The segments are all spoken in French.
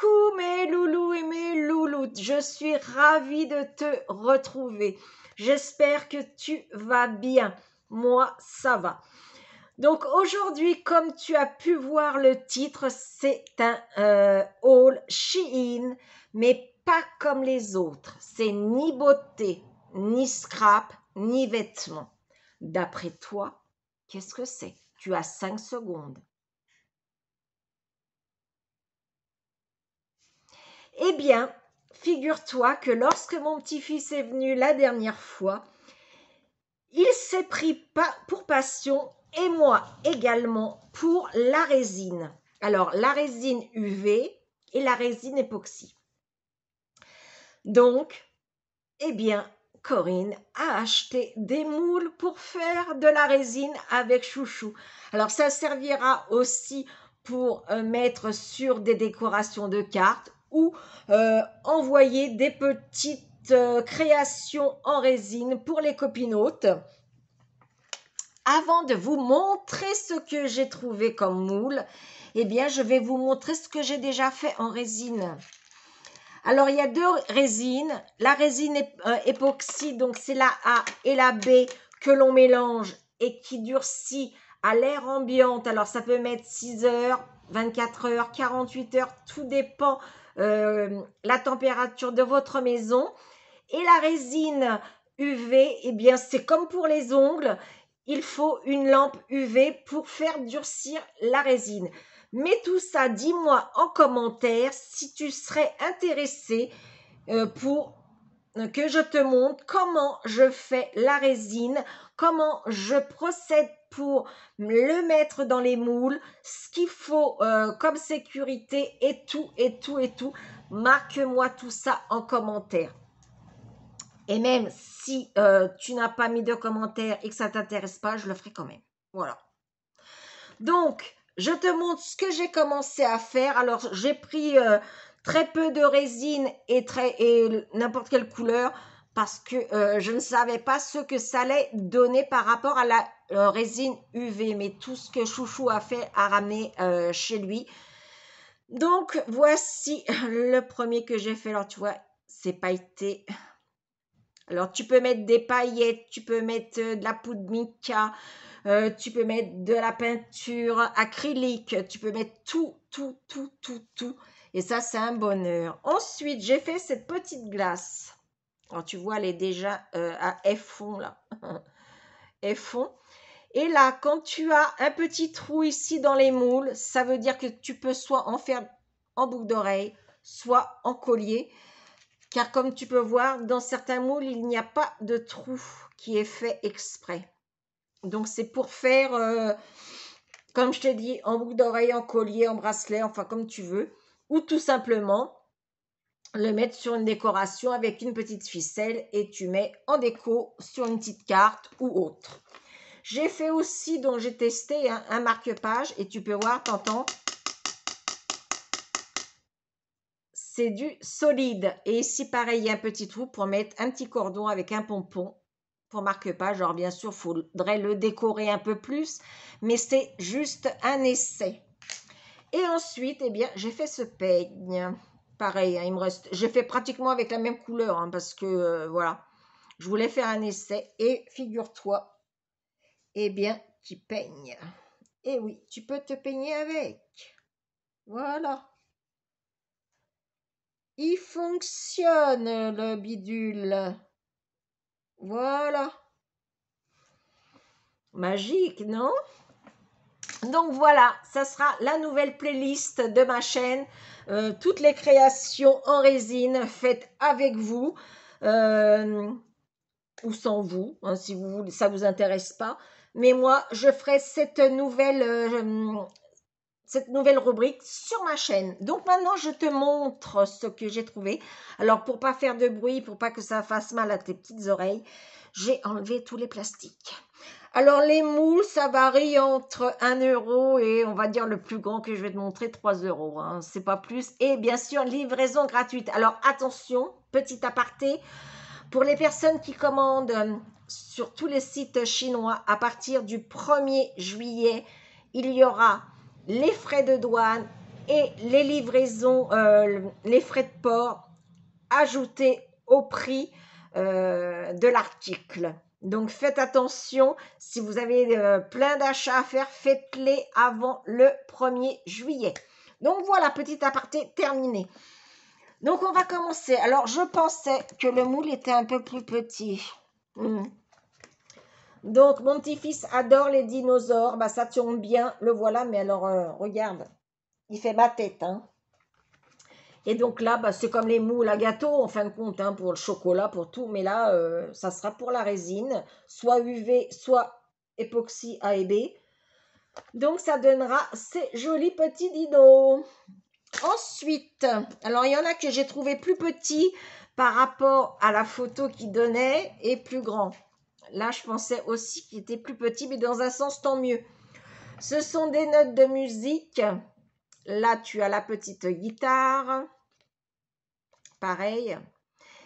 Coucou mes loulous et mes louloutes, je suis ravie de te retrouver. J'espère que tu vas bien. Moi, ça va. Donc aujourd'hui, comme tu as pu voir le titre, c'est un haul Shein, mais pas comme les autres. C'est ni beauté, ni scrap, ni vêtements. D'après toi, qu'est-ce que c'est? Tu as 5 secondes. Eh bien, figure-toi que lorsque mon petit-fils est venu la dernière fois, il s'est pris pour passion et moi également pour la résine. Alors, la résine UV et la résine époxy. Donc, eh bien, Corinne a acheté des moules pour faire de la résine avec chouchou. Alors, ça servira aussi pour mettre sur des décorations de cartes ou envoyer des petites créations en résine pour les copinotes. Avant de vous montrer ce que j'ai trouvé comme moule, eh bien, je vais vous montrer ce que j'ai déjà fait en résine. Alors, il y a 2 résines. La résine époxy, donc c'est la A et la B que l'on mélange et qui durcit à l'air ambiante. Alors, ça peut mettre 6 heures, 24 heures, 48 heures, tout dépend la température de votre maison. Et la résine UV, eh bien, c'est comme pour les ongles. Il faut une lampe UV pour faire durcir la résine. Mais tout ça, dis-moi en commentaire si tu serais intéressé pour que je te montre comment je fais la résine, comment je procède pour le mettre dans les moules, ce qu'il faut comme sécurité et tout, et tout, et tout. Marque-moi tout ça en commentaire. Et même si tu n'as pas mis de commentaire et que ça ne t'intéresse pas, je le ferai quand même. Voilà. Donc, je te montre ce que j'ai commencé à faire. Alors, j'ai pris très peu de résine et n'importe quelle couleur parce que je ne savais pas ce que ça allait donner par rapport à la résine UV. Mais tout ce que Chouchou a fait a ramené chez lui. Donc, voici le premier que j'ai fait. Alors, tu vois, c'est pailleté. Alors, tu peux mettre des paillettes, tu peux mettre de la poudre mica, tu peux mettre de la peinture acrylique, tu peux mettre tout, tout, tout, tout, tout. Et ça, c'est un bonheur. Ensuite, j'ai fait cette petite glace. Alors, tu vois, elle est déjà à F-fond, là. F-fond. Et là, quand tu as un petit trou ici dans les moules, ça veut dire que tu peux soit en faire en boucle d'oreille, soit en collier. Car comme tu peux voir, dans certains moules, il n'y a pas de trou qui est fait exprès. Donc, c'est pour faire, comme je t'ai dit, en boucle d'oreille, en collier, en bracelet, enfin comme tu veux. Ou tout simplement, le mettre sur une décoration avec une petite ficelle et tu mets en déco sur une petite carte ou autre. J'ai fait aussi, donc j'ai testé un marque-page et tu peux voir, t'entends? C'est du solide. Et ici, pareil, il y a un petit trou pour mettre un petit cordon avec un pompon pour marque-page. Alors, bien sûr, il faudrait le décorer un peu plus, mais c'est juste un essai. Et ensuite, eh bien, j'ai fait ce peigne. Pareil, hein, il me reste. J'ai fait pratiquement avec la même couleur, hein, parce que, voilà, je voulais faire un essai. Et figure-toi, eh bien, tu peignes. Et oui, tu peux te peigner avec. Voilà. Il fonctionne, le bidule. Voilà. Magique, non? Donc voilà, ça sera la nouvelle playlist de ma chaîne. Toutes les créations en résine faites avec vous ou sans vous, hein, si vous voulez, ça vous intéresse pas. Mais moi, je ferai cette nouvelle rubrique sur ma chaîne. Donc maintenant, je te montre ce que j'ai trouvé. Alors, pour pas faire de bruit, pour pas que ça fasse mal à tes petites oreilles, j'ai enlevé tous les plastiques. Alors, les moules, ça varie entre 1 euro et on va dire le plus grand que je vais te montrer, 3 euros. Hein, c'est pas plus. Et bien sûr, livraison gratuite. Alors, attention, petit aparté, pour les personnes qui commandent sur tous les sites chinois, à partir du 1er juillet, il y aura les frais de douane et les livraisons, les frais de port ajoutés au prix de l'article. Donc faites attention, si vous avez plein d'achats à faire, faites-les avant le 1er juillet. Donc voilà, petit aparté terminé. Donc on va commencer. Alors je pensais que le moule était un peu plus petit. Donc mon petit-fils adore les dinosaures, bah ça tombe bien, le voilà, mais alors regarde, il fait ma tête, hein. Et donc là, bah, c'est comme les moules à gâteau, en fin de compte, hein, pour le chocolat, pour tout. Mais là, ça sera pour la résine, soit UV, soit époxy A et B. Donc, ça donnera ces jolis petits dinos. Ensuite, alors il y en a que j'ai trouvé plus petits par rapport à la photo qui donnait et plus grand. Là, je pensais aussi qu'il était plus petit, mais dans un sens, tant mieux. Ce sont des notes de musique. Là, tu as la petite guitare. Pareil.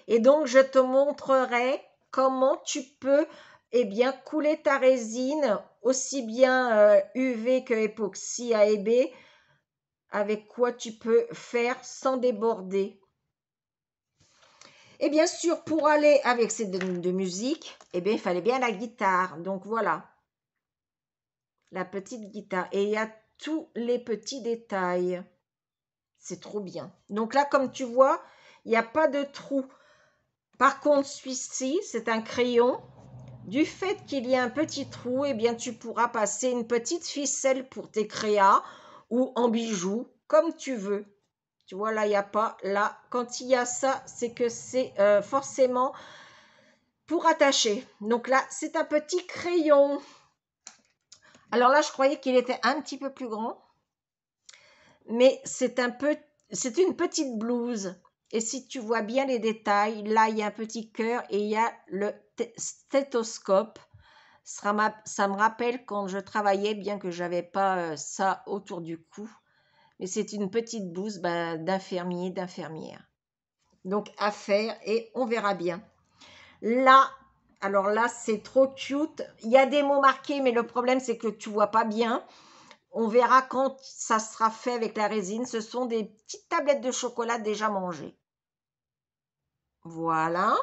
Et donc, je te montrerai comment tu peux bien, couler ta résine, aussi bien UV que époxy A et B, avec quoi tu peux faire sans déborder. Et bien sûr, pour aller avec ces de musique, bien, il fallait bien la guitare. Donc, voilà. La petite guitare. Et il y a tous les petits détails. C'est trop bien. Donc là, comme tu vois, il n'y a pas de trou. Par contre, celui-ci, c'est un crayon. Du fait qu'il y a un petit trou, bien, tu pourras passer une petite ficelle pour tes créas ou en bijoux, comme tu veux. Tu vois, là, il n'y a pas. Là, quand il y a ça, c'est que c'est forcément pour attacher. Donc là, c'est un petit crayon. Alors là, je croyais qu'il était un petit peu plus grand. Mais c'est une petite blouse. Et si tu vois bien les détails, là, il y a un petit cœur et il y a le stéthoscope. Ça me rappelle quand je travaillais, bien que je n'avais pas ça autour du cou. Mais c'est une petite blouse d'infirmier, d'infirmière. Donc, à faire et on verra bien. Là, alors là, c'est trop cute. Il y a des mots marqués, mais le problème, c'est que tu ne vois pas bien. On verra quand ça sera fait avec la résine. Ce sont des petites tablettes de chocolat déjà mangées. Voilà.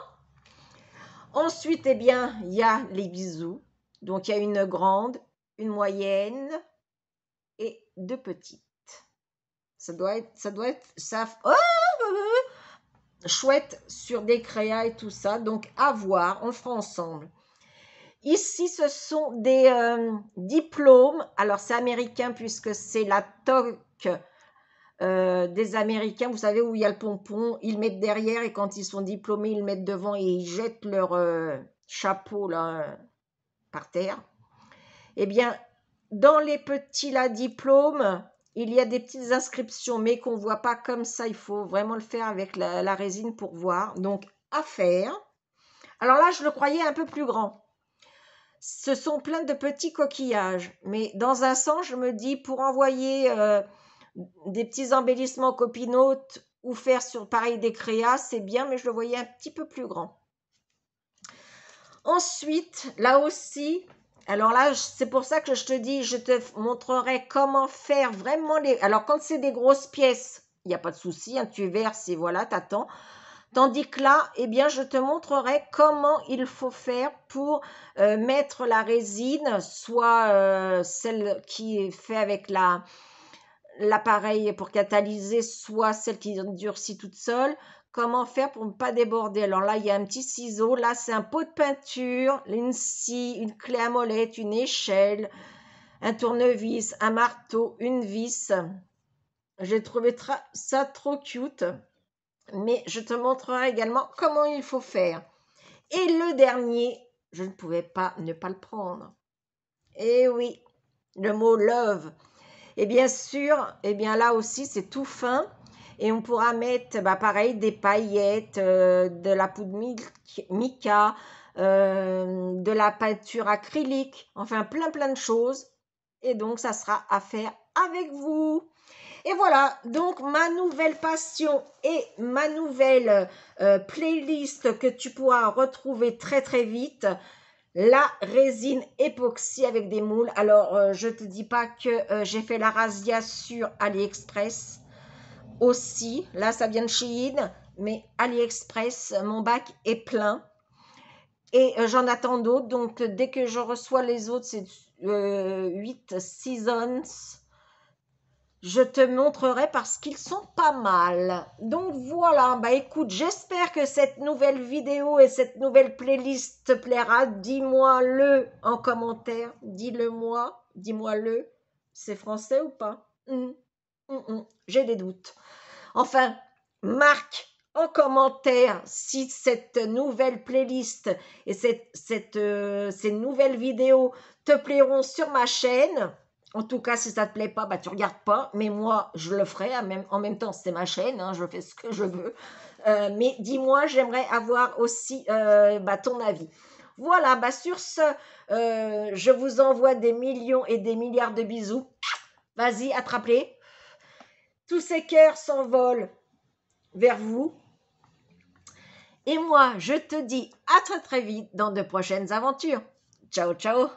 Ensuite, bien, il y a les bisous. Donc, il y a une grande, une moyenne et 2 petites. Ça doit être ça. Oh, chouette sur des créas et tout ça. Donc, à voir, on le fera ensemble. Ici, ce sont des diplômes. Alors, c'est américain puisque c'est la toque des Américains. Vous savez où il y a le pompon. Ils mettent derrière et quand ils sont diplômés, ils mettent devant et ils jettent leur chapeau là, par terre. Eh bien, dans les petits là, diplômes, il y a des petites inscriptions, mais qu'on ne voit pas comme ça. Il faut vraiment le faire avec la résine pour voir. Donc, à faire. Alors là, je le croyais un peu plus grand. Ce sont plein de petits coquillages. Mais dans un sens, je me dis, pour envoyer des petits embellissements copinotes ou faire sur pareil des créas, c'est bien, mais je le voyais un petit peu plus grand. Ensuite, là aussi, alors là, c'est pour ça que je te dis, je te montrerai comment faire vraiment les... Alors, quand c'est des grosses pièces, il n'y a pas de souci, hein, tu verses et voilà, t'attends. Tandis que là, bien, je te montrerai comment il faut faire pour mettre la résine, soit celle qui est faite avec l'appareil pour catalyser, soit celle qui durcit toute seule. Comment faire pour ne pas déborder? Alors là, il y a un petit ciseau. Là, c'est un pot de peinture, une scie, une clé à molette, une échelle, un tournevis, un marteau, une vis. J'ai trouvé ça trop cute. Mais je te montrerai également comment il faut faire. Et le dernier, je ne pouvais pas ne pas le prendre. Et oui, le mot love. Et bien sûr, bien là aussi, c'est tout fin. Et on pourra mettre, pareil, des paillettes, de la poudre mica, de la peinture acrylique, enfin plein de choses. Et donc, ça sera à faire avec vous. Et voilà, donc ma nouvelle passion et ma nouvelle playlist que tu pourras retrouver très vite. la résine époxy avec des moules. Alors, je te dis pas que j'ai fait la razzia sur AliExpress aussi. Là, ça vient de Shein, mais AliExpress, mon bac est plein. Et j'en attends d'autres. Donc, dès que je reçois les autres, c'est 8 seasons. Je te montrerai parce qu'ils sont pas mal. Donc voilà, bah écoute, j'espère que cette nouvelle vidéo et cette nouvelle playlist te plaira. Dis-moi-le en commentaire. Dis-le moi, dis-moi-le. C'est français ou pas? J'ai des doutes. Enfin, marque en commentaire si cette nouvelle playlist et ces nouvelles vidéos te plairont sur ma chaîne. En tout cas, si ça ne te plaît pas, bah, tu ne regardes pas. Mais moi, je le ferai. En même temps, c'est ma chaîne. Hein, je fais ce que je veux. Mais dis-moi, j'aimerais avoir aussi ton avis. Voilà, bah, sur ce, je vous envoie des millions et des milliards de bisous. Vas-y, attrape-les. Tous ces cœurs s'envolent vers vous. Et moi, je te dis à très très vite dans de prochaines aventures. Ciao, ciao.